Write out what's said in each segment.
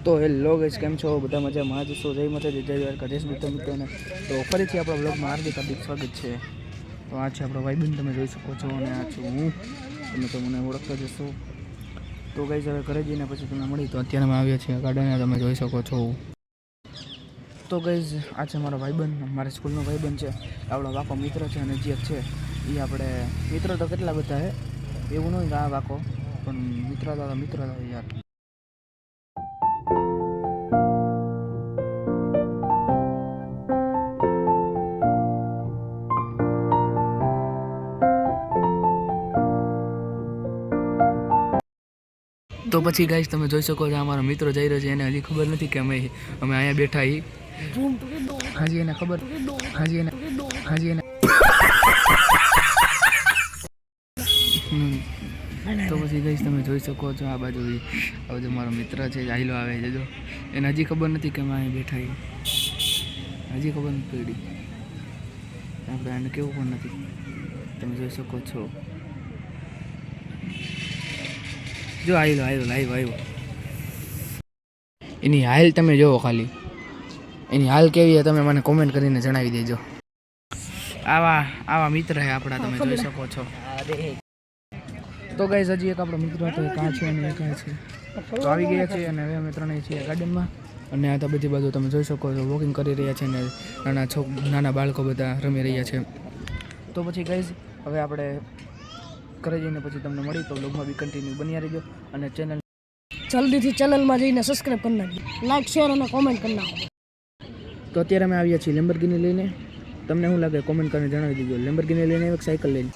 તો hello guys, કેમ છો? બધા મજામાં જ છો? જય માતાજી, જય દ્વારકા, જય શ્રી મિત્રોને. તો ફરીથી આપણા બ્લોગમાં હાર્દિક સ્વાગત છે. તો આ છે આપણો ભાઈબંધ, તમે જોઈ શકો છો, અને આ છું હું. તમે તો મને ઓળખતા જશો. તો ગાઈસ, હવે ઘરે જઈને પછી તમને મળી. તો અત્યારે અમે આવ્યા છીએ ગાર્ડને, તમે જોઈ શકો છો. તો ગાઈસ, આ છે મારો ભાઈબંધ, મારા સ્કૂલનો ભાઈબંધ છે, આપણો વાકો મિત્ર છે. અને જે છે એ આપણે મિત્રો તો કેટલા બધા છે, એવું નહીં કે આ વાકો, પણ મિત્ર યાર. તો પછી ગાઈસ, તમે જોઈ શકો છો, અમારો મિત્રો જઈ રહ્યો છે. એને હજી ખબર નથી કે અમે અહીંયા બેઠા હી. હાજી એને ખબર, હાજી એને તો પછી ગાઈસ, તમે જોઈ શકો છો આ બાજુ મારો મિત્ર છે, આયલો આવે છે. જો એને હજી ખબર નથી કે અમે અહીંયા બેઠા હી, હજી ખબર નથી પડી. આપણે એને કેવું પણ નથી, તમે જોઈ શકો છો. જો આવ્યો. એની હાલ તમે જોવો, ખાલી એની હાલ કેવી તમે મને કોમેન્ટ કરીને જણાવી દેજો. આવા મિત્ર છે આપણા, તમે જોઈ શકો છો. તો ગાઈસ, હજી એક આપણો મિત્ર હતો, કાં છે અને કાં છે. તો આવી ગયા છે, અને હવે અમે ત્રણેય છીએ ગાર્ડનમાં. અને આ તો બધી બાજુ તમે જોઈ શકો છો, વોકિંગ કરી રહ્યા છે, અને નાના બાળકો બધા રમી રહ્યા છે. તો પછી ગાઈસ, હવે આપણે ઘરે જઈને પછી તમને મળી. તો બ્લોગમાં બી કન્ટિન્યુ બન્યા રહેજો, અને જલ્દીથી ચેનલમાં જઈને સબસ્ક્રાઇબ કરી નાખજો, લાઈક શેર અને કોમેન્ટ કરી નાખો. તો અત્યારે અમે આવ્યા છીએ લેમ્બોર્ગિની લઈને. તમને શું લાગે કોમેન્ટ કરીને જણાવી દેજો. લેમ્બોર્ગિની લઈને એક સાયકલ લઈને.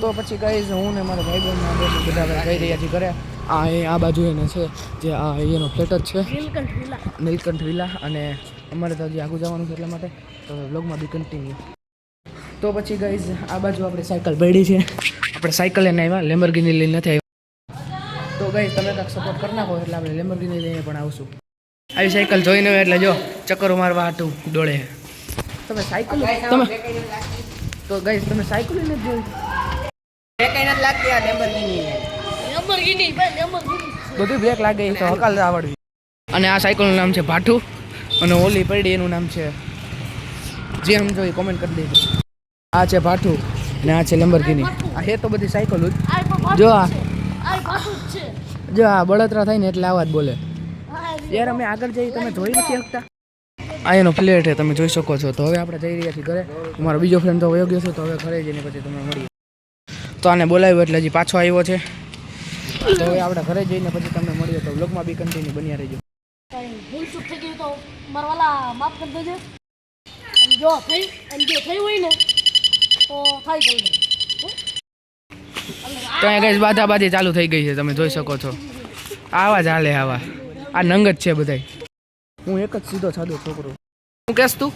તો પછી ગાઈસ, હું ને મારા ભાઈબંધ બધા જઈ રહ્યા છીએ ઘરે. આ બાજુ એને છે જે આ એનો ફ્લેટ જ છે, નીલકંઠ વિલા. અને અમારે તો હજી આગળ જવાનું છે, એટલા માટે તો બ્લોગમાં બી કન્ટિન્યુ. તો પછી ગાઈસ, આ બાજુ આપણે સાયકલ પડી છે, આપણે સાયકલ લઈને આવ્યા, લેમ્બોર્ગિની લઈને નથી આવ્યા. તો ગાઈસ, તમે કાંઈક સપોર્ટ કરી નાખો એટલે આપણે લેમ્બોર્ગિની લઈને પણ આવશું. આવી સાયકલ જોઈને એટલે જો ચક્કરો મારવા હાટું દોડે. તમે સાયકલ તો ગાઈસ, તમે સાયકલ લઈને જ જોઈ બધું બ્રેક લાગે તો હકાલ આવડવી. અને આ સાયકલનું નામ છે ભાઠું, અને ઓલી પડી એનું નામ છે, જે સમજો એ કોમેન્ટ કરી દેજો. આ છે ભાઠું અને આ છે લેમ્બોર્ગિની. આ હે તો બધી સાયકલ જો આ બળતરા થાય ને એટલે આવા જ બોલે યાર. અમે આગળ જઈએ, તમે જોઈ નથી શકતા. આ એનો ફ્લેટ છે, તમે જોઈ શકો છો. તો હવે આપણે જઈ રહ્યા છીએ ઘરે. અમારો બીજો ફ્રેન્ડ તો વયો ગયો છે, તો હવે ઘરે જઈને પછી તમે મળીએ. તો આને બોલાવ્યો એટલે હજી પાછો આવ્યો છે. તો હવે આપણે ઘરે જઈને પછી તમને મળીએ. તો બ્લોગમાં બી કન્ટિન્યુ બન્યા રહેજો. ભૂલ ચૂક થઈ ગઈ તો મારવાલા માફ કરી દેજો. જો થઈ હોય ને તો થાય જલ્દી. તો અહીંયા ગાઈસ બાધાબાધી ચાલુ થઈ ગઈ છે, તમે જોઈ શકો છો. આવા જ હાલે, આવા આ નંગ જ છે બધાય. હું એક જ સીધો સાદો છોકરો. હું કહેશ તું?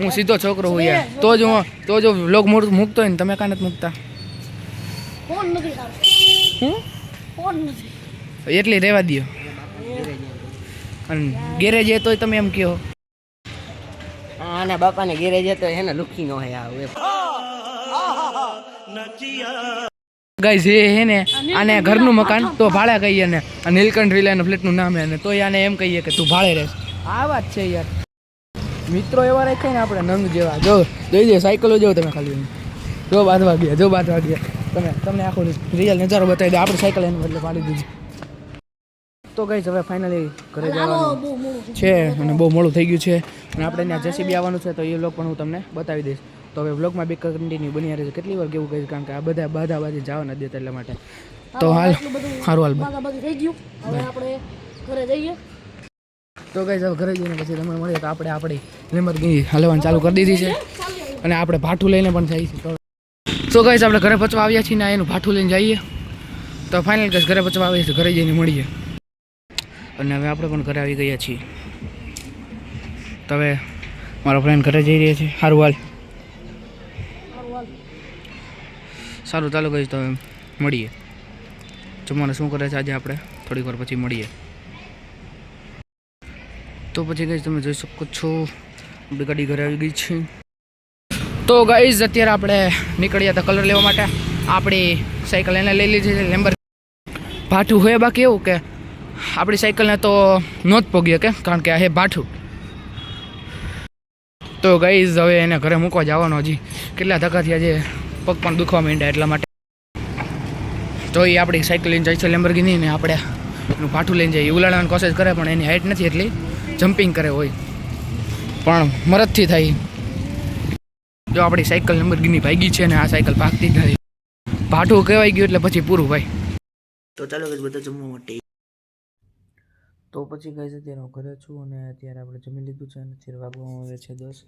હું સીધો છોકરો હું યાર. તો જો વ્લોગ મૂકતો હોય ને, તમે કાં નથી મૂકતા? એટલી રહેવા દો. અને ઘેરે જે તોય તમે એમ કહો, આને બાપાને ઘેરે જતો એને લુખી ન હોય આવે. ગાઈસ, એ હે ને આને ઘરનું મકાન તો ભાડે કહીએ ને, નીલકંઠ વિલાના ફ્લેટનું નામ હે ને, તોય આને એમ કહીએ કે તું ભાડે રહેશ. આ વાત છે યાર. મિત્રો એવા રાખ્યા ને આપણે નંગ જેવા. જોઈ દે સાયકલો જોવો તમે ખાલી. જો બાંધવા ગયા. તમને આખો રિયલ નજારો બતાવી દે. આપણે સાયકલ એનું એટલે પાડી દીધી. તો ગાઈસ, હવે ફાઇનલી ઘરે જવાનું છે, અને બહુ મોડું થઈ ગયું છે. અને આપણે ત્યાં જેસીબી આવવાનું છે, તો એ વ્લોગ પણ હું તમને બતાવી દઈશ. તો હવે વ્લોગમાં બી કન્ટિન્યુ બન્યા રહેશે. કેટલી વાર કેવું કહીશ, કારણ કે આ બધા બાધાબાધી જવા નથી દેતા, એટલા માટે. તો હાલ સારું થઈ ગયું. હવે આપણે ઘરે જઈએ. તો ગાઈસ, હવે ઘરે જઈને પછી તમે મળીએ. તો આપણે આપણી લેમ્બોર્ગિની હલવાનું ચાલુ કરી દીધી છે, અને આપણે ભાઠું લઈને પણ જઈએ છીએ. તો ગાઈસ, આપણે ઘરે પચવા આવ્યા છીએ ને, એનું ભાઠું લઈને જઈએ. તો ફાઇનલ ગાઈસ, ઘરે પચવા આવીએ છીએ, ઘરે જઈને મળીએ. અને હવે આપણે પણ ઘરે આવી ગયા છીએ. તો હવે મારો ફ્રેન્ડ ઘરે જઈ રહ્યા છે. સારું ચાલો ગાઈસ, તો મળીએ. જમવાનું શું કરે છે આજે આપણે થોડીક વાર પછી મળીએ. તો પછી ગાઈસ, તમે જોઈ શકો છો આપણી ગાડી ઘરે આવી ગઈ છે. તો ગાઈસ, અત્યારે આપણે નીકળ્યા હતા કલર લેવા માટે. આપણી સાયકલ એને લઈ લીધી છે ભાઠું હોય બાકી એવું કે આપણી સાયકલને તો નો જ પોગીએ કે કારણ કે આ હે ભાઠું. તો ગાઈઝ હવે એને ઘરે મૂકવા જવાનો, હજી કેટલા ધક્કા થયા છે, પગ પણ દુખવા માંડ્યા એટલા માટે. તો એ આપણી સાયકલ લઈને જાય છે લેમ્બોર્ગિની ને આપણે એનું ભાઠું લઈને જઈએ. ઉલાડવાની કોશિશ કરે પણ એની હાઇટ નથી એટલી, જમ્પિંગ કરે હોય પણ મરદથી થાય. જો આપણી સાયકલ લેમ્બોર્ગિની ભાગી છે ને આ સાયકલ ભાગતી જ નથી. ભાઠું કહેવાય ગયું એટલે પછી પૂરું ભાઈ. તો ચાલો guys, બધા જમવા માટે. તો પછી ગાઈઝ અત્યારે હું ઘરે છું અને અત્યારે આપણે જમી લીધું છે અને અત્યારે વાગવામાં આવે છે 10.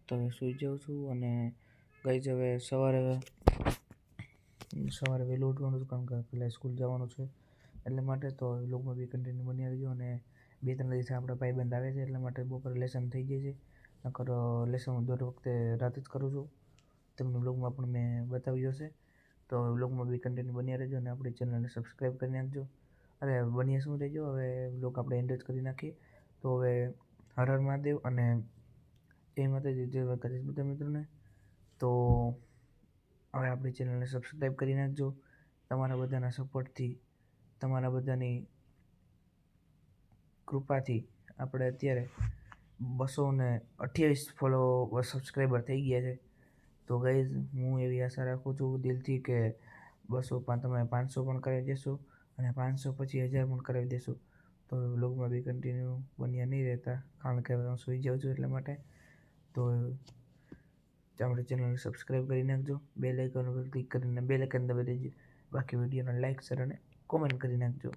તો હવે સૂઈ જાઉં છું અને ગાઈઝ હવે સવારે વહેલું ઉઠવાનું છે કારણ કે પહેલાં સ્કૂલ જવાનું છે એટલા માટે. તો વ્લોગમાં બી કન્ટિન્યુ બની રહેજો અને 2-3 દિવસે આપણા ભાઈબંધ આવે છે એટલા માટે બપોરે લેસન થઈ જાય છે. નકર લેસન હું દર વખતે રાત જ કરું છું, તમને વ્લોગમાં પણ મેં બતાવ્યું હશે. તો વ્લોગમાં બી કન્ટિન્યુ બન્યા રહેજો અને આપણી ચેનલને સબસ્ક્રાઈબ કરી નાખજો. અરે બનીએ શું રહેજો, હવે વ્લોગ આપણે એન્ડ જ કરી નાખીએ. તો હવે હર હર મહાદેવ અને જય માતાજી, જય દ્વારકાધીશ બધા મિત્રોને. તો હવે આપણી ચેનલને સબસ્ક્રાઈબ કરી નાખજો. તમારા બધાના સપોર્ટથી, તમારા બધાની કૃપાથી આપણે અત્યારે 228 સબસ્ક્રાઈબર થઈ ગયા છે. તો ગાઈઝ હું એવી આશા રાખું છું દિલથી કે 200 તમે 500 પણ કરાવી દેશો અને 500 પછી 1000 પણ કરાવી દેશો. તો વ્લોગમાં બી કન્ટિન્યુ બન્યા નહીં રહેતા કારણ કે હવે હું સૂઈ જાઉં છું એટલા માટે. તો આપણી ચેનલને સબસ્ક્રાઈબ કરી નાખજો, બેલ આઇકન ઉપર ક્લિક કરીને બેલ આઇકન દબાવી દેજો. બાકી વિડીયોને લાઇક, શેર અને કોમેન્ટ કરી નાખજો.